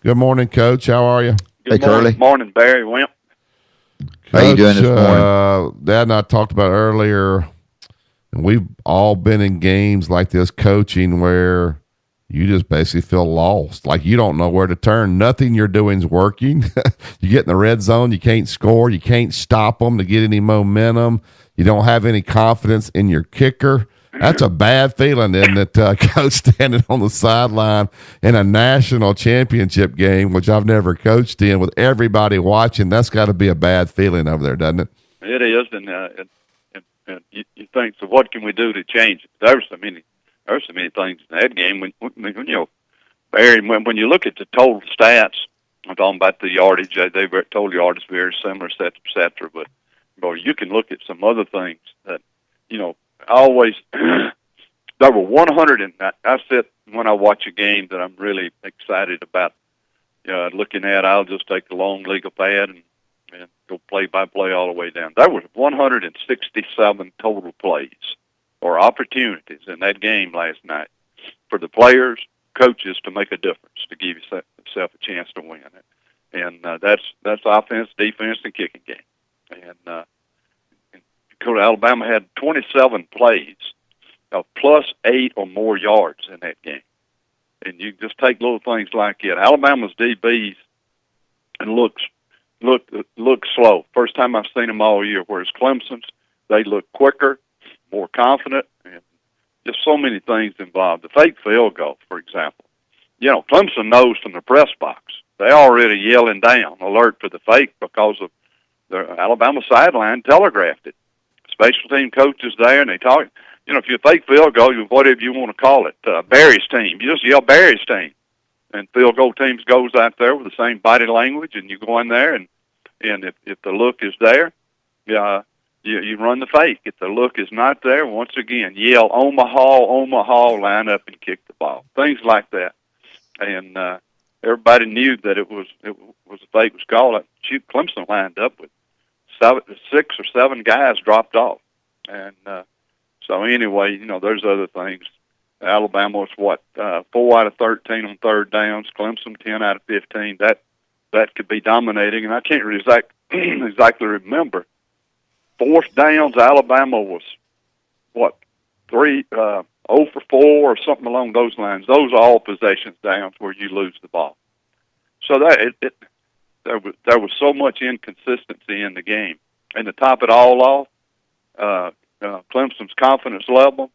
Good morning, Coach. How are you? Good morning, Curley. morning, Barry Wimp. Coach, How you doing this morning? Dad and I talked about earlier, and we've all been in games like this coaching where you just basically feel lost. Like you don't know where to turn. Nothing you're doing is working. You get in the red zone, you can't score. You can't stop them to get any momentum. You don't have any confidence in your kicker. That's a bad feeling, isn't it, Coach, standing on the sideline in a national championship game, which I've never coached in, with everybody watching. That's got to be a bad feeling over there, doesn't it? It is, and you think, so what can we do to change it? There's so many things in that game. When Barry, when you look at the total stats, I'm talking about the yardage. They were total yardage very similar, et cetera. But you can look at some other things that always. There were 100, and I said when I watch a game that I'm really excited about looking at, I'll just take the long legal pad and go play by play all the way down. There was 167 total plays or opportunities in that game last night for the players, coaches to make a difference, to give yourself a chance to win it. And that's offense, defense, and kicking game. And Alabama had 27 plays of +8 or more yards in that game. And you just take little things like it. Alabama's DBs look slow. First time I've seen them all year. Whereas Clemson's, they look quicker, more confident, and just so many things involved. The fake field goal, for example. Clemson knows from the press box. They already yelling down, alert for the fake, because of the Alabama sideline telegraphed it. Special team coaches there, and they talk. If you fake field goal, whatever you want to call it, Barry's team, you just yell Barry's team. And field goal teams goes out there with the same body language, and you go in there, and if the look is there, you run the fake. If the look is not there, once again, yell Omaha, line up and kick the ball. Things like that. And everybody knew that it was a fake was called. Shoot, Clemson lined up with 6 or 7 guys dropped off. And so anyway, there's other things. Alabama was 4 out of 13 on third downs. Clemson 10 out of 15. That could be dominating, and I can't really exactly remember. Fourth downs, Alabama was 0 for 4 or something along those lines. Those are all possessions downs where you lose the ball. So there was so much inconsistency in the game, and to top it all off, Clemson's confidence level,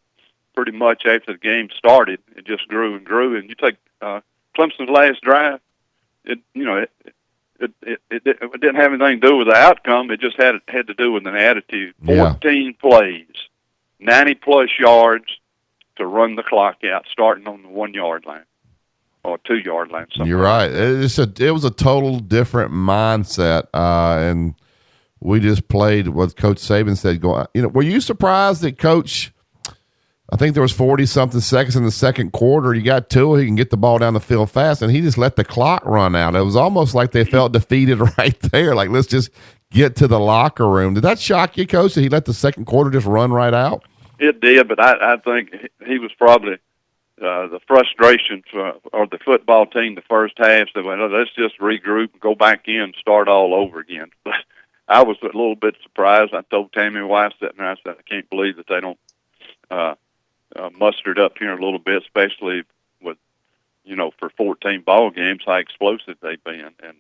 pretty much after the game started, it just grew and grew. And you take Clemson's last drive, it didn't have anything to do with the outcome. It just had to do with an attitude. 14 plays, 90+ yards to run the clock out, starting on the 1 yard line or 2 yard line. You're right. It was a total different mindset, and we just played what Coach Saban said. Were you surprised that Coach? I think there was 40-something seconds in the second quarter. You got Tua, he can get the ball down the field fast, and he just let the clock run out. It was almost like they felt defeated right there. Like, let's just get to the locker room. Did that shock you, Coach, that he let the second quarter just run right out? It did, but I think he was probably the frustration or the football team the first half said, well, let's just regroup and go back in and start all over again. But I was a little bit surprised. I told Tammy Weiss that, and I said, I can't believe that they don't mustered up here a little bit, especially with, for 14 ball games, how explosive they've been. And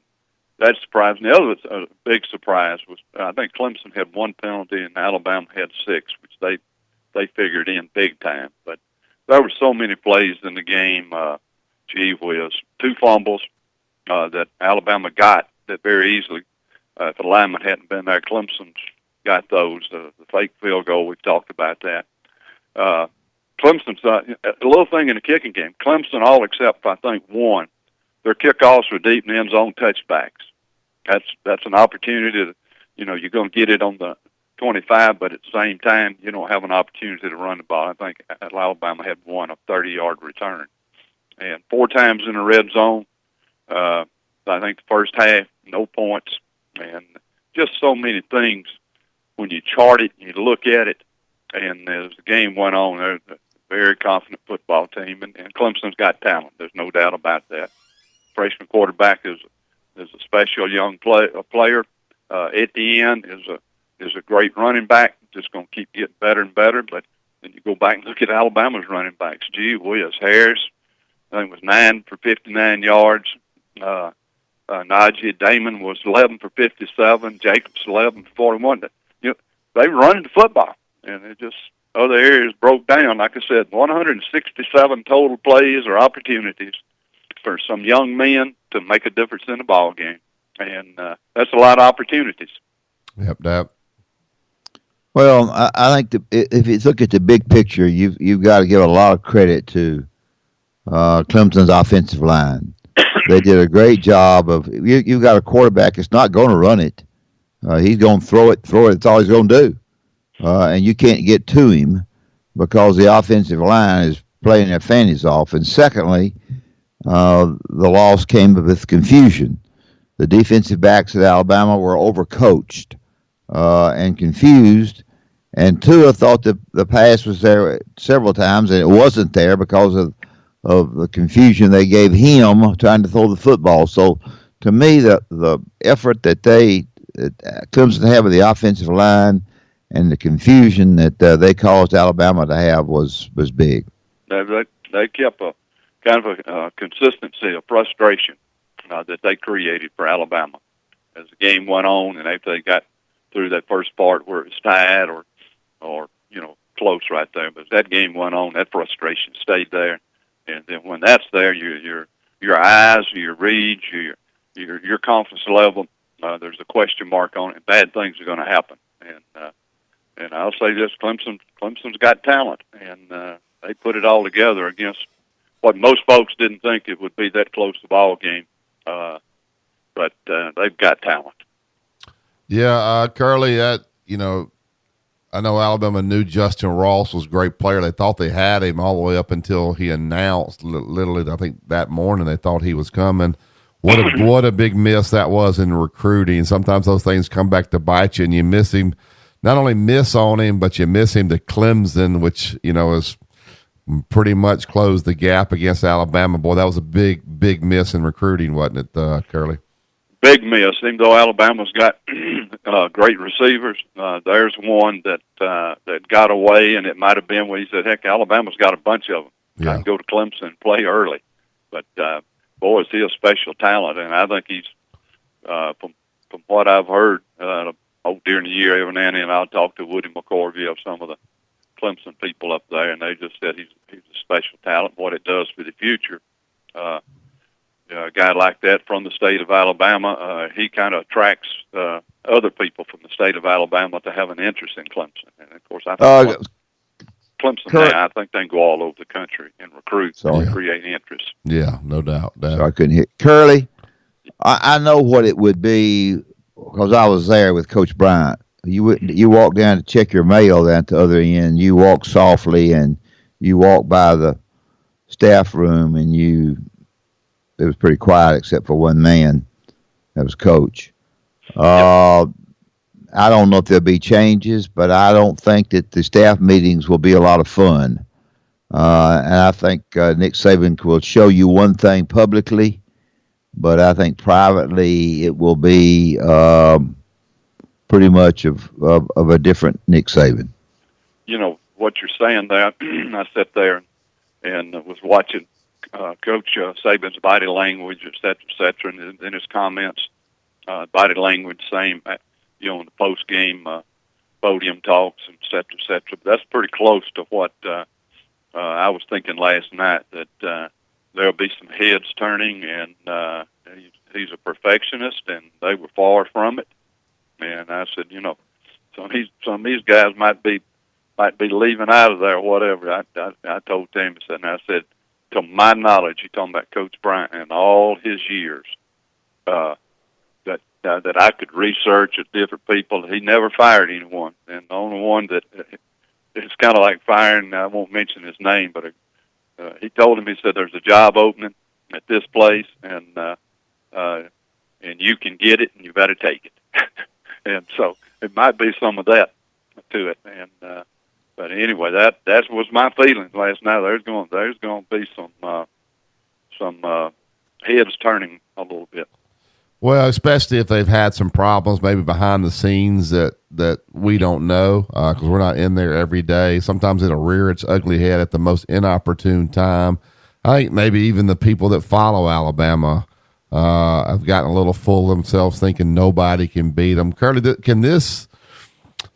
that surprised me. The other big surprise was I think Clemson had 1 penalty and Alabama had 6, which they figured in big time. But there were so many plays in the game. Gee whiz, 2 fumbles that Alabama got that very easily. If the lineman hadn't been there, Clemson got those. The fake field goal, we've talked about that. Clemson's a little thing in the kicking game. Clemson, all except I think 1, their kickoffs were deep in the end zone touchbacks. That's an opportunity to, you're going to get it on the 25, but at the same time, you don't have an opportunity to run the ball. I think Alabama had 1 a 30-yard return, and 4 times in the red zone. I think the first half, no points, and just so many things when you chart it and you look at it. And as the game went on, they're a very confident football team, and Clemson's got talent. There's no doubt about that. freshman quarterback is a special young player. Etienne is a great running back. Just going to keep getting better and better. But then you go back and look at Alabama's running backs. Gee whiz, Harris, I think was 9 for 59 yards. Najee Damon was 11 for 57. Jacobs 11 for 41. They were running the football, and it just other areas broke down. Like I said, 167 total plays or opportunities for some young men to make a difference in the ball game, and that's a lot of opportunities. Yep. Well, I think if you look at the big picture, you've got to give a lot of credit to Clemson's offensive line. They did a great job of. You've got a quarterback that's not going to run it. He's going to throw it. That's all he's going to do. And you can't get to him because the offensive line is playing their fannies off. And secondly, the loss came with confusion. The defensive backs at Alabama were overcoached and confused. And Tua thought the pass was there several times, and it wasn't there because of the confusion they gave him trying to throw the football. So, to me, the effort that Clemson had with the offensive line and the confusion that they caused Alabama to have was big. They kept a kind of a consistency of frustration that they created for Alabama as the game went on, and after they got through that first part where it was tied or close right there. But as that game went on, that frustration stayed there, and then when that's there, your eyes, your reads, your confidence level, there's a question mark on it. And bad things are going to happen, and I'll say this: Clemson's got talent, and they put it all together against what most folks didn't think it would be that close to ball game. But they've got talent. Yeah, Curley, I know Alabama knew Justin Ross was a great player. They thought they had him all the way up until he announced, literally, I think that morning they thought he was coming. What a big miss that was in recruiting. Sometimes those things come back to bite you, and you miss him. Not only miss on him, but you miss him to Clemson, which, is pretty much closed the gap against Alabama. Boy, that was a big miss in recruiting, wasn't it, Curley? Big miss. Even though Alabama's got great receivers, there's one that got away, and it might have been when he said, "Heck, Alabama's got a bunch of them. Yeah. I can go to Clemson and play early." But boy, is he a special talent, and I think he's from what I've heard during the year, every now and then I'll talk to Woody McCorvey of some of the Clemson people up there, and they just said he's a special talent. What it does for the future. A guy like that from the state of Alabama, he kind of attracts other people from the state of Alabama to have an interest in Clemson. And, of course, I think Clemson now, I think they can go all over the country and recruit and create interest. Yeah, no doubt. So I couldn't hear. Curley, I know what it would be because I was there with Coach Bryant. You walk down to check your mail down at the other end. You walk softly and you walk by the staff room, and it was pretty quiet except for one man. That was Coach. I don't know if there'll be changes, but I don't think that the staff meetings will be a lot of fun. And I think Nick Saban will show you one thing publicly, but I think privately it will be pretty much of a different Nick Saban. What you're saying there, I sat there and was watching Coach Saban's body language, et cetera, and then his comments, body language, same, in the post-game podium talks, et cetera. But that's pretty close to what I was thinking last night, that there'll be some heads turning, and he's a perfectionist, and they were far from it. And I said, some of these guys might be leaving out of there or whatever. I told Tim, I said, to my knowledge, you're talking about Coach Bryant and all his years, that I could research at different people. He never fired anyone, and the only one that it's kind of like firing. I won't mention his name, but he told him, he said, "There's a job opening at this place, and you can get it, and you better take it." And so it might be some of that to it, and. But anyway, that was my feelings last night. There's going to be some heads turning a little bit. Well, especially if they've had some problems, maybe behind the scenes that we don't know because we're not in there every day. Sometimes it'll rear its ugly head at the most inopportune time. I think maybe even the people that follow Alabama have gotten a little full of themselves, thinking nobody can beat them. Curley, can this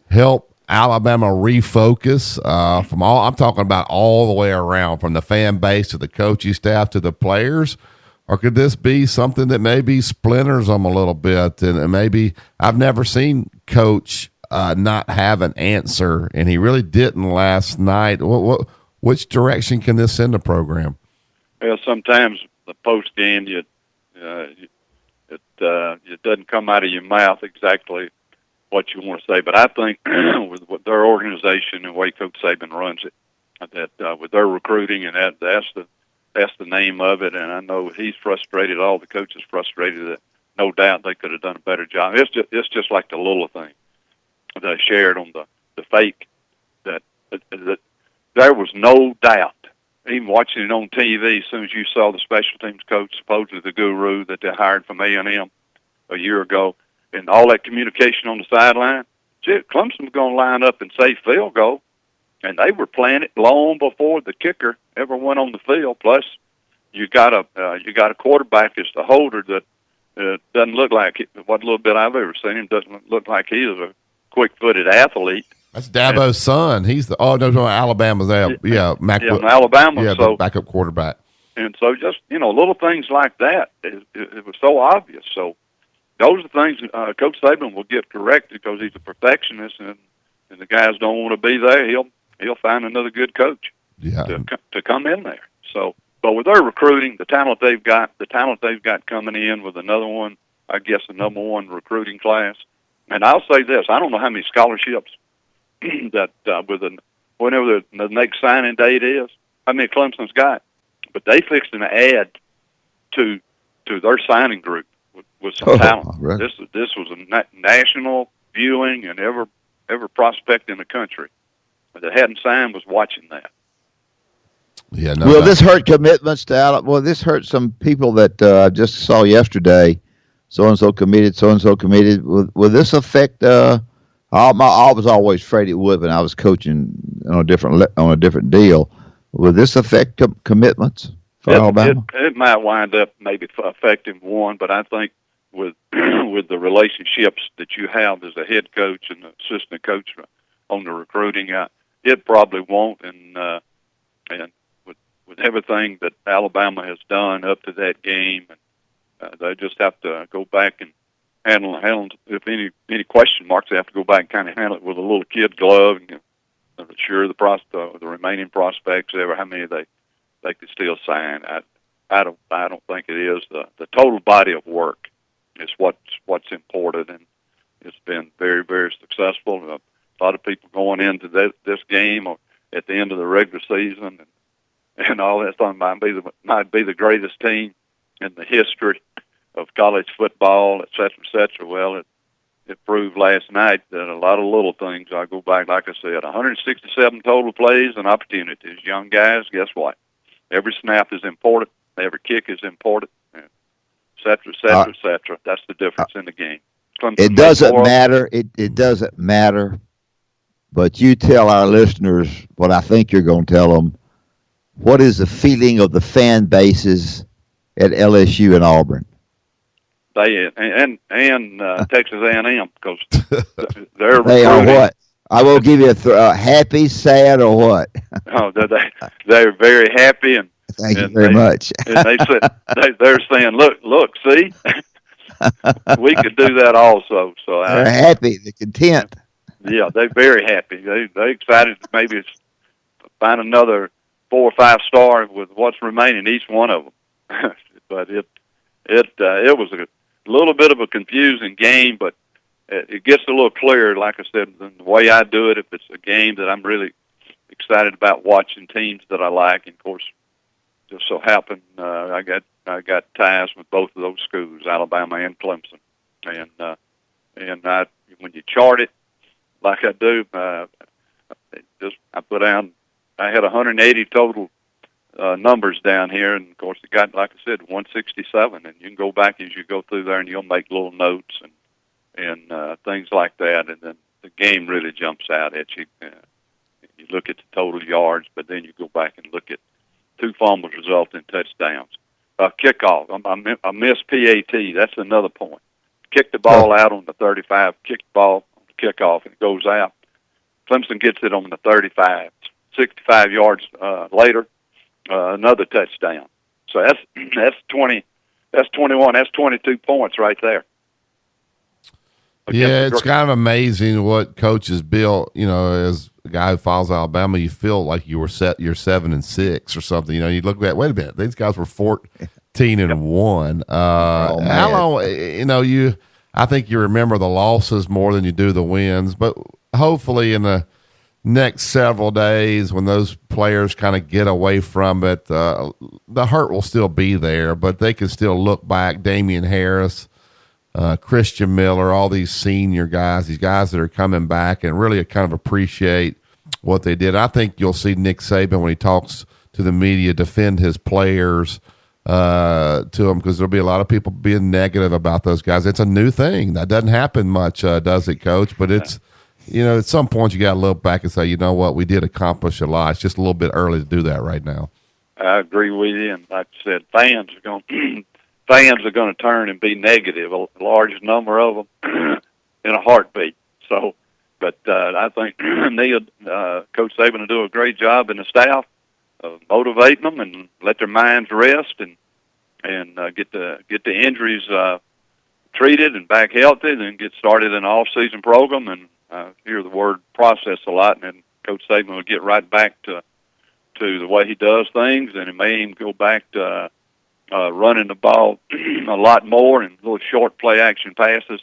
help Alabama refocus from all? I'm talking about all the way around, from the fan base to the coaching staff to the players. Or could this be something that maybe splinters them a little bit? And maybe I've never seen Coach not have an answer, and he really didn't last night. Which direction can this send the program? Well, sometimes the post game, it doesn't come out of your mouth exactly what you want to say. But I think with their organization and the way Coach Saban runs it, that with their recruiting, and that's the name of it. And I know he's frustrated. All the coaches frustrated. That no doubt they could have done a better job. It's just like the little thing that I shared on the fake that there was no doubt. Even watching it on TV, as soon as you saw the special teams coach, supposedly the guru that they hired from A&M a year ago, and all that communication on the sideline, Clemson was going to line up and say field goal. And they were playing it long before the kicker ever went on the field. Plus, you got a quarterback as the holder that doesn't look like what little bit I've ever seen him doesn't look like he is a quick-footed athlete. That's Dabo's son. He's the Alabama's Alabama. Yeah, so the backup quarterback. And so just little things like that. It was so obvious. So those are things Coach Saban will get corrected because he's a perfectionist, and the guys don't want to be there. He'll find another good coach to come in there. So, but with their recruiting, the talent they've got coming in with another one, I guess the number one recruiting class. And I'll say this: I don't know how many scholarships that whenever the next signing date is, how many Clemson's got, but they fixing to add to their signing group with some talent. Right. This was a national viewing, and every prospect in the country that hadn't signed was watching that. Yeah. No Will doubt. this hurt commitments to Alabama? Well, this hurt some people that I just saw yesterday. So and so committed. Will this affect? I was always afraid it would when I was coaching on a different deal. Will this affect commitments for Alabama? It might wind up maybe affecting one, but I think with the relationships that you have as a head coach and the assistant coach on the recruiting, it probably won't. And with everything that Alabama has done up to that game, they just have to go back and handle. If any question marks, they have to go back and kind of handle it with a little kid glove and ensure the remaining prospects ever how many they could still sign. I don't think it is the total body of work is what's important, and it's been very, very successful. A lot of people going into this game at the end of the regular season and all that stuff might be the greatest team in the history of college football, et cetera, et cetera. Well, it proved last night that a lot of little things. I go back, like I said, 167 total plays and opportunities. Young guys, guess what? Every snap is important. Every kick is important, et cetera, et cetera, et cetera. That's the difference in the game. It doesn't matter. It doesn't matter. But you tell our listeners what I think you're going to tell them. What is the feeling of the fan bases at LSU and Auburn? They and Texas A&M because they're they are recruiting. What? I will give you happy, sad, or what? Oh, they're very happy and thank you very much. And they're saying, look, see, we could do that also. So they're happy, they're content. Yeah, they're very happy. They're excited to maybe find another 4 or 5 star with what's remaining each one of them. But it was a little bit of a confusing game, but it gets a little clearer. Like I said, the way I do it, if it's a game that I'm really excited about watching teams that I like, and of course, just so happened I got ties with both of those schools, Alabama and Clemson, and when you chart it like I do, I put down. I had 180 total numbers down here, and of course it got, like I said, 167, and you can go back as you go through there, and you'll make little notes and things like that, and then the game really jumps out at you. You look at the total yards, but then you go back and look at 2 fumbles resulting in touchdowns. Kickoff, I missed PAT. That's another point. Kick the ball out on the 35, kick the ball on the kickoff, and it goes out. Clemson gets it on the 35. 65 yards later, another touchdown. So that's 20. That's 21. That's 22 points right there. Yeah, it's kind of amazing what coaches built. You know, as a guy who follows Alabama, you feel like you're 7-6 or something. You know, you look at, wait a minute, these guys were 14-1. How long? You know, I think you remember the losses more than you do the wins. But hopefully, in the next several days, when those players kind of get away from it, the hurt will still be there, but they can still look back. Damian Harris, Christian Miller, all these senior guys, these guys that are coming back and really kind of appreciate what they did. I think you'll see Nick Saban, when he talks to the media, defend his players to them, because there'll be a lot of people being negative about those guys. It's a new thing. That doesn't happen much, does it, Coach? But it's, you know, at some point you got to look back and say, you know what, we did accomplish a lot. It's just a little bit early to do that right now. I agree with you. And like I said, fans are going to turn and be negative, a large number of them in a heartbeat. So, but I think Coach Saban will do a great job, in the staff of motivating them and let their minds rest and get the injuries treated and back healthy, and then get started in an off-season program. And hear the word process a lot, and then Coach Saban will get right back to the way he does things, and it may even go back to running the ball a lot more and little short play action passes.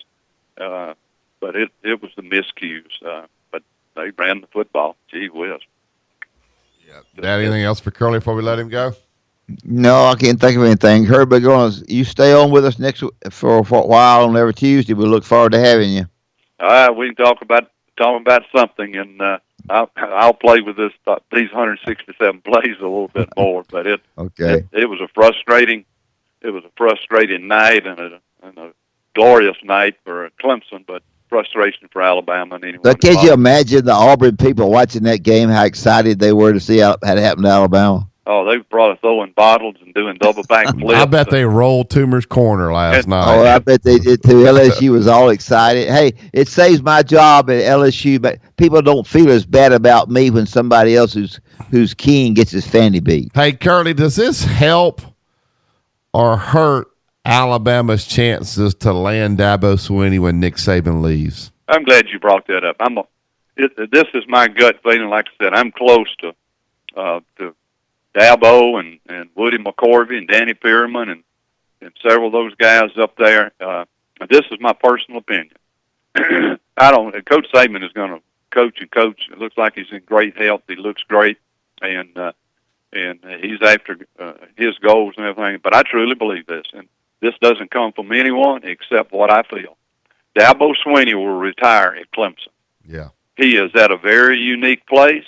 But it was the miscues. But they ran the football. Gee whiz. Yeah. Anything else for Curley before we let him go? No, I can't think of anything. Herbert, you stay on with us next for a while on every Tuesday. We look forward to having you. All right, we can talk about something, and I'll play with these 167 plays a little bit more. But it was a frustrating night and a glorious night for Clemson, but frustration for Alabama and anyone. But can you imagine the Auburn people watching that game? How excited they were to see how it happened to Alabama. Oh, they brought us throwing bottles and doing double back flips. I bet they rolled Toomer's corner last night. Oh, I bet they did too. LSU was all excited. Hey, it saves my job at LSU, but people don't feel as bad about me when somebody else who's keen gets his fanny beat. Hey, Curley, does this help or hurt Alabama's chances to land Dabo Swinney when Nick Saban leaves? I'm glad you brought that up. This is my gut feeling. Like I said, I'm close to Dabo and Woody McCorvey and Danny Pearman and several of those guys up there. This is my personal opinion. Coach Saban is going to coach and coach. It looks like he's in great health. He looks great, and he's after his goals and everything. But I truly believe this, and this doesn't come from anyone except what I feel. Dabo Swinney will retire at Clemson. Yeah. He is at a very unique place.